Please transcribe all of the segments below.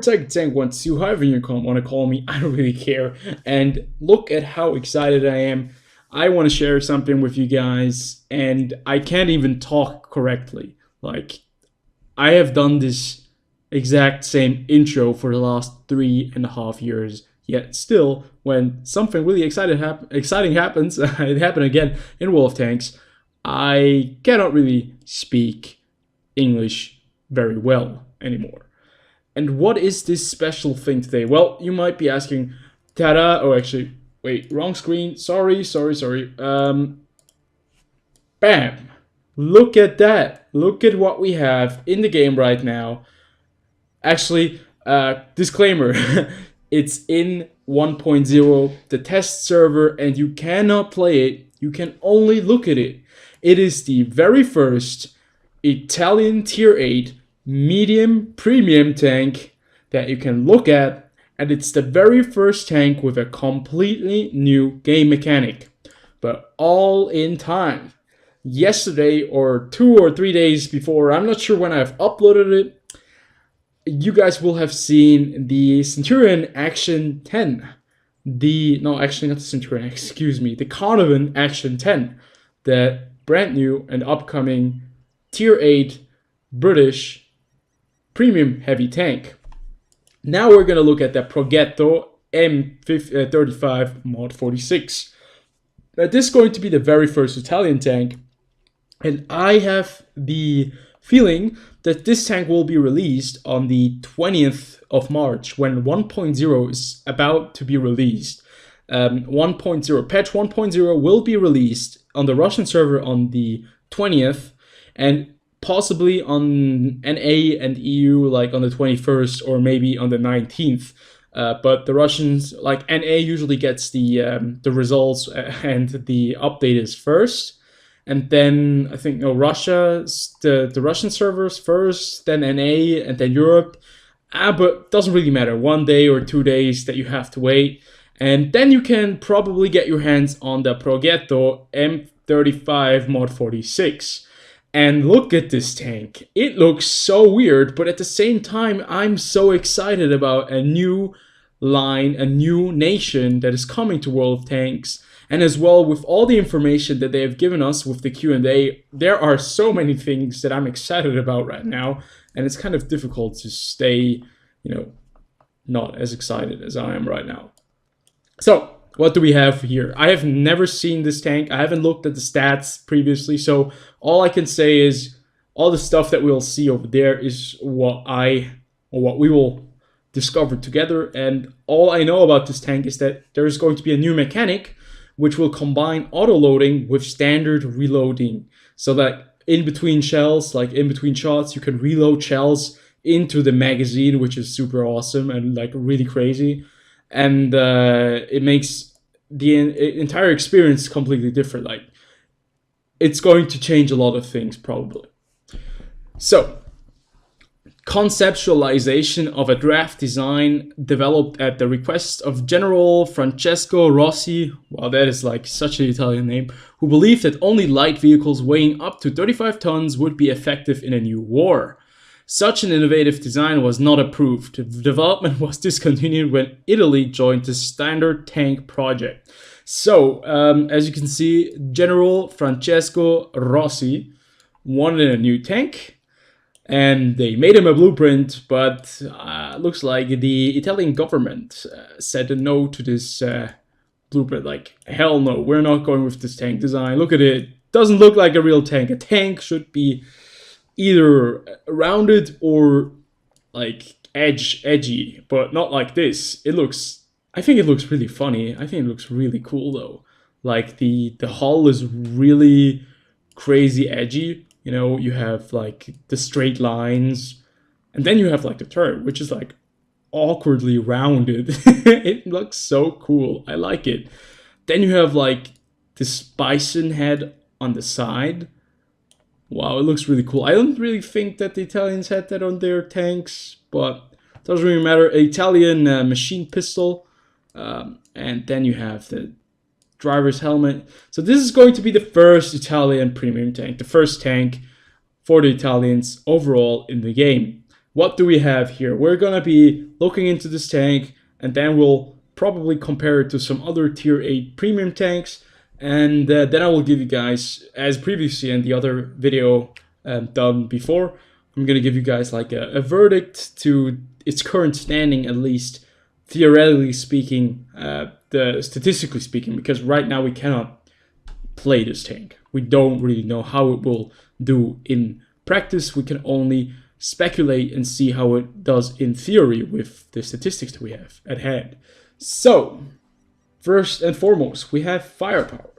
Tank 12, however you want to call me, I don't really care. And look at how excited I am. I want to share something with you guys, and I can't even talk correctly. Like, I have done this exact same intro for the last 3.5 years. Yet still, when something really exciting happens, it happened again in World of Tanks, I cannot really speak English very well anymore. And what is this special thing today? Well, you might be asking, tada, oh actually, wait, wrong screen, sorry. Bam! Look at that! Look at what we have in the game right now. Actually, disclaimer, it's in 1.0, the test server, and you cannot play it, you can only look at it. It is the very first Italian tier 8 medium premium tank that you can look at, and it's the very first tank with a completely new game mechanic, but all in time. Yesterday or 2 or 3 days before, I'm not sure when I've uploaded it, you guys will have seen the Centurion Action 10. No, actually not the Centurion, excuse me, the Carnarvon Action 10, the brand new and upcoming tier 8 British premium heavy tank. Now we're gonna look at the Progetto M35 Mod 46. Now this is going to be the very first Italian tank, and I have the feeling that this tank will be released on the 20th of March when 1.0 is about to be released. 1.0, patch 1.0 will be released on the Russian server on the 20th, and possibly on NA and EU like on the 21st or maybe on the 19th. But the Russians, like NA usually gets the results and the update is first. And then I think Russia, the Russian servers first, then NA, and then Europe. But it doesn't really matter. 1 day or 2 days that you have to wait. And then you can probably get your hands on the Progetto M35 Mod 46. And look at this tank. It looks so weird, but at the same time, I'm so excited about a new line, a new nation that is coming to World of Tanks. And as well, with all the information that they have given us with the Q&A, there are so many things that I'm excited about right now. And it's kind of difficult to stay, not as excited as I am right now. So, what do we have here? I have never seen this tank. I haven't looked at the stats previously. So, all I can say is all the stuff that we'll see over there is what we will discover together. And all I know about this tank is that there is going to be a new mechanic which will combine auto-loading with standard reloading. So that in between shells, like in between shots, you can reload shells into the magazine, which is super awesome and like really crazy. And it makes the entire experience completely different. Like, it's going to change a lot of things, probably. So, conceptualization of a draft design developed at the request of General Francesco Rossi, wow, that is like such an Italian name, who believed that only light vehicles weighing up to 35 tons would be effective in a new war. Such an innovative design was not approved. The development was discontinued when Italy joined the Standard Tank project. So, as you can see, General Francesco Rossi wanted a new tank, and they made him a blueprint, but looks like the Italian government said no to this blueprint. Like, hell no, we're not going with this tank design. Look at it. Doesn't look like a real tank. A tank should be either rounded or like edgy, but not like this. I think it looks really funny. I think it looks really cool though. Like the hull is really crazy edgy. You have like the straight lines, and then you have like the turret, which is like awkwardly rounded. It looks so cool. I like it. Then you have like this bison head on the side. Wow, it looks really cool. I don't really think that the Italians had that on their tanks, but it doesn't really matter. Italian machine pistol, and then you have the driver's helmet. So this is going to be the first Italian premium tank, the first tank for the Italians overall in the game. what do we have here? We're gonna be looking into this tank, and then we'll probably compare it to some other tier 8 premium tanks, and then I will give you guys, as previously in the other video done before, I'm gonna give you guys like a verdict to its current standing, at least theoretically speaking, statistically speaking, because right now we cannot play this tank. We don't really know how it will do in practice. We can only speculate and see how it does in theory with the statistics that we have at hand. So, first and foremost, we have firepower.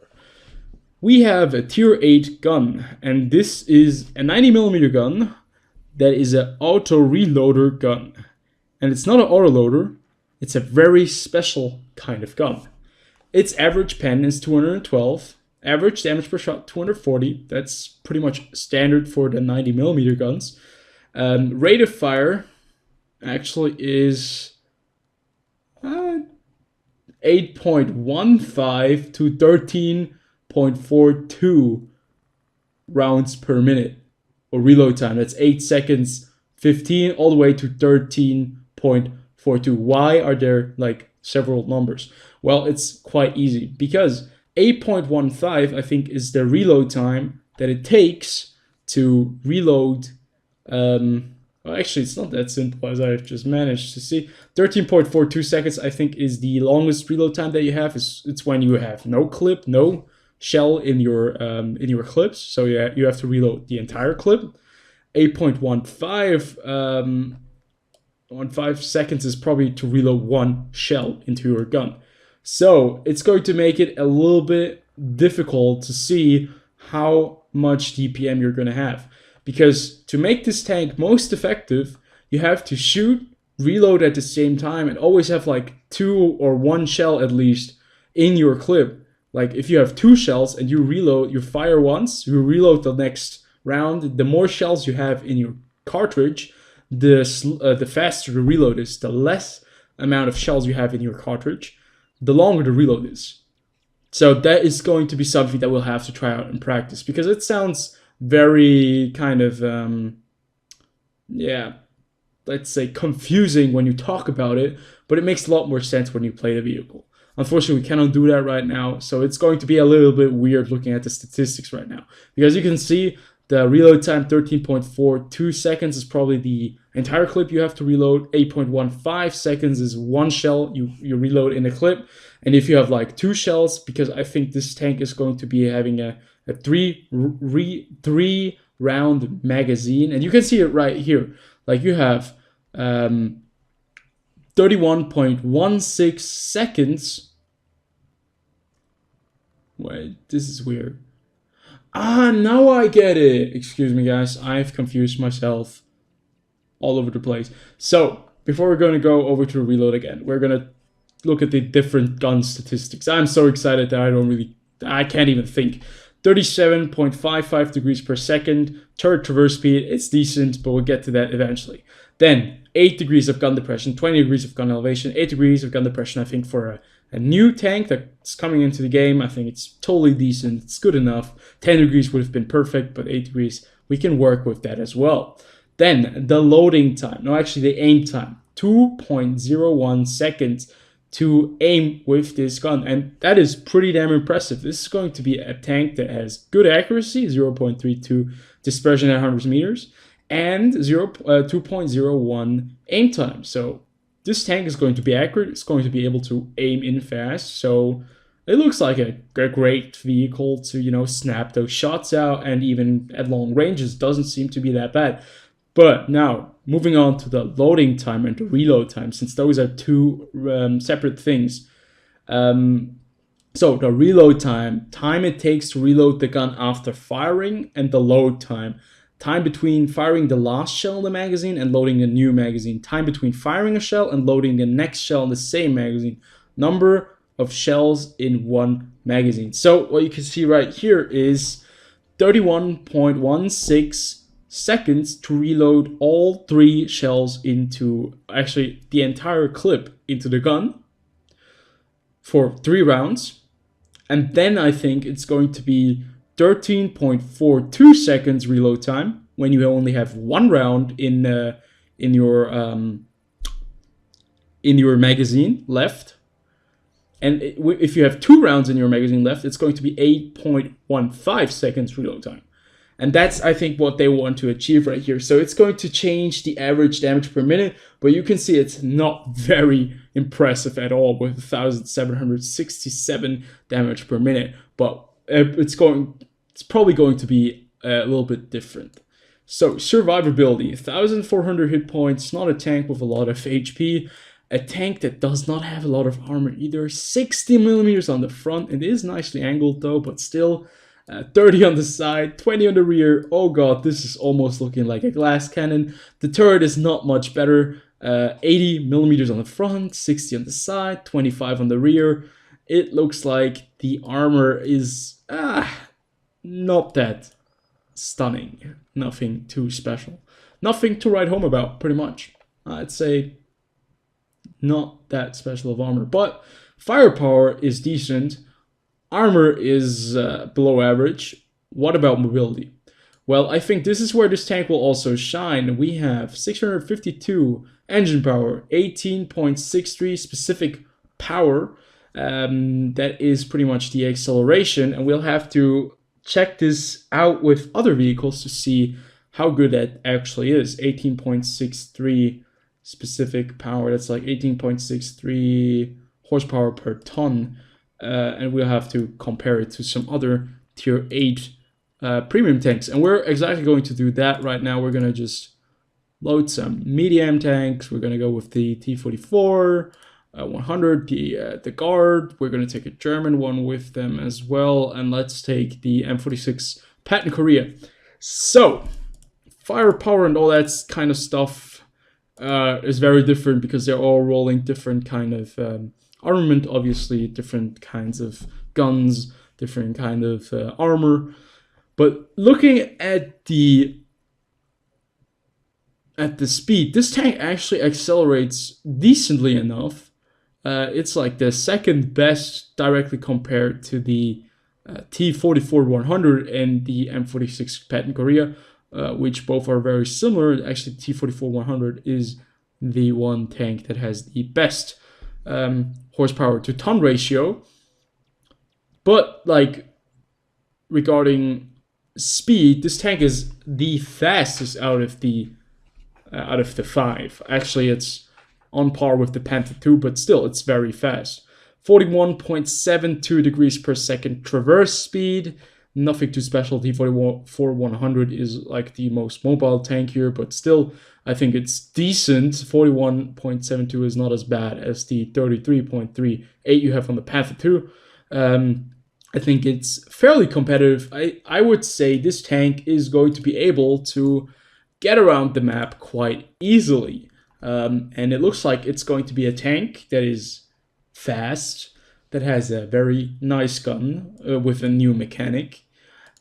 We have a tier 8 gun, and this is a 90mm gun that is an auto reloader gun. And it's not an auto loader, it's a very special kind of gun. Its average pen is 212, average damage per shot 240, that's pretty much standard for the 90mm guns. Rate of fire actually is 8.15 to 13.42 rounds per minute, or reload time. That's 8 seconds, 15, all the way to 13.42. Why are there like several numbers? Well, it's quite easy, because 8.15, I think, is the reload time that it takes to reload. Well, actually, it's not that simple, as I've just managed to see. 13.42 seconds, I think, is the longest reload time that you have. It's when you have no clip, no shell in your clips, so yeah, you have to reload the entire clip. 8.15 seconds is probably to reload one shell into your gun. So it's going to make it a little bit difficult to see how much DPM you're going to have. Because to make this tank most effective, you have to shoot, reload at the same time, and always have like 2 or 1 shell at least in your clip. Like if you have 2 shells and you reload, you fire once, you reload the next round, the more shells you have in your cartridge, the faster the reload is. The less amount of shells you have in your cartridge, the longer the reload is. So that is going to be something that we'll have to try out in practice, because it sounds very kind of, yeah, let's say confusing when you talk about it, but it makes a lot more sense when you play the vehicle. Unfortunately, we cannot do that right now, so it's going to be a little bit weird looking at the statistics right now. Because you can see the reload time, 13.42 seconds, is probably the entire clip you have to reload. 8.15 seconds is 1 shell you reload in a clip. And if you have like 2 shells, because I think this tank is going to be having a 3 round magazine, and you can see it right here. Like you have 31.16 seconds. Wait, this is weird. Now I get it. Excuse me, guys. I've confused myself all over the place. So, before we're going to go over to the reload again, we're going to look at the different gun statistics. I'm so excited that I can't even think. 37.55 degrees per second, turret traverse speed, it's decent, but we'll get to that eventually. Then, 8 degrees of gun depression, 20 degrees of gun elevation, 8 degrees of gun depression, I think for a new tank that's coming into the game, I think it's totally decent, it's good enough. 10 degrees would have been perfect, but 8 degrees, we can work with that as well. Then, the loading time, no, actually the aim time, 2.01 seconds to aim with this gun, and that is pretty damn impressive. This is going to be a tank that has good accuracy, 0.32 dispersion at 100 meters, and 2.01 aim time. So this tank is going to be accurate, it's going to be able to aim in fast, so it looks like a great vehicle to, you know, snap those shots out, and even at long ranges doesn't seem to be that bad. But now, moving on to the loading time and the reload time, since those are two separate things. So the reload time it takes to reload the gun after firing, and the load time between firing the last shell in the magazine and loading a new magazine, time between firing a shell and loading the next shell in the same magazine, number of shells in one magazine. So what you can see right here is 31.16 seconds to reload all 3 shells into, actually the entire clip into the gun for 3 rounds. And then I think it's going to be 13.42 seconds reload time when you only have 1 round in in your magazine left. And if you have 2 rounds in your magazine left, it's going to be 8.15 seconds reload time. And that's, I think, what they want to achieve right here. So it's going to change the average damage per minute, but you can see it's not very impressive at all with 1,767 damage per minute. But it's probably going to be a little bit different. So survivability, 1,400 hit points, not a tank with a lot of HP. A tank that does not have a lot of armor either. 60 millimeters on the front. It is nicely angled though, but still 30 on the side, 20 on the rear. Oh god, this is almost looking like a glass cannon. The turret is not much better. 80 millimeters on the front, 60 on the side, 25 on the rear. It looks like the armor is not that stunning. Nothing too special. Nothing to write home about, pretty much. I'd say not that special of armor, but firepower is decent. Armor is below average. What about mobility? Well, I think this is where this tank will also shine. We have 652 engine power, 18.63 specific power. That is pretty much the acceleration, and we'll have to check this out with other vehicles to see how good that actually is. 18.63 specific power, that's like 18.63 horsepower per ton. And we'll have to compare it to some other tier 8 premium tanks. And we're exactly going to do that right now. We're going to just load some medium tanks. We're going to go with the T44 100, the Guard. We're going to take a German one with them as well. And let's take the M46 Pat in Korea. So, firepower and all that kind of stuff is very different because they're all rolling different kind of armament, obviously, different kinds of guns, different kind of armor. But looking at the speed, this tank actually accelerates decently enough. It's like the second best directly compared to the T44 100 and the M46 Pat in Korea, which both are very similar. Actually, T44 100 is the one tank that has the best horsepower to ton ratio. But like regarding speed, this tank is the fastest out of the 5. Actually, it's on par with the Panther 2, but still it's very fast. 41.72 degrees per second traverse speed. Nothing too special. T44 100 is like the most mobile tank here, but still I think it's decent. 41.72 is not as bad as the 33.38 you have on the Panther 2. I think it's fairly competitive. I would say this tank is going to be able to get around the map quite easily. And it looks like it's going to be a tank that is fast, that has a very nice gun with a new mechanic,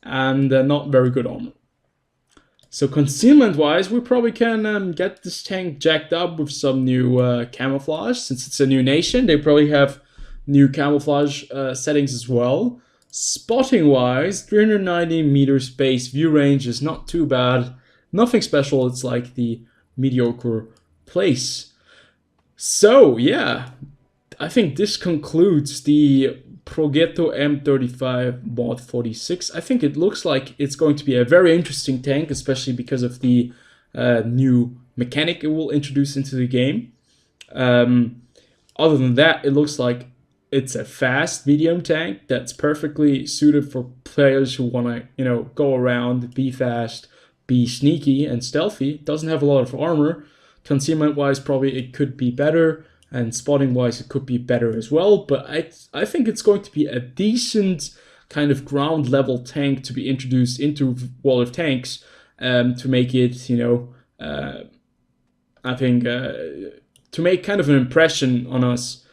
and not very good armor. So concealment-wise, we probably can get this tank jacked up with some new camouflage. Since it's a new nation, they probably have new camouflage settings as well. Spotting-wise, 390 meters base view range is not too bad. Nothing special, it's like the mediocre place. So, yeah, I think this concludes the Progetto M35 Mod 46. I think it looks like it's going to be a very interesting tank, especially because of the new mechanic it will introduce into the game. Other than that, it looks like it's a fast medium tank that's perfectly suited for players who want to, go around, be fast, be sneaky and stealthy. Doesn't have a lot of armor. Concealment-wise, probably it could be better. And spotting-wise, it could be better as well. But I think it's going to be a decent kind of ground-level tank to be introduced into World of Tanks to make it, I think, to make kind of an impression on us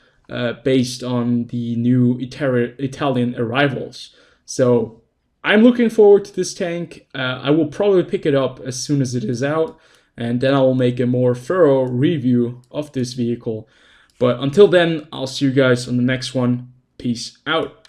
based on the new Italian arrivals. So I'm looking forward to this tank. I will probably pick it up as soon as it is out. And then I will make a more thorough review of this vehicle. But until then, I'll see you guys on the next one. Peace out.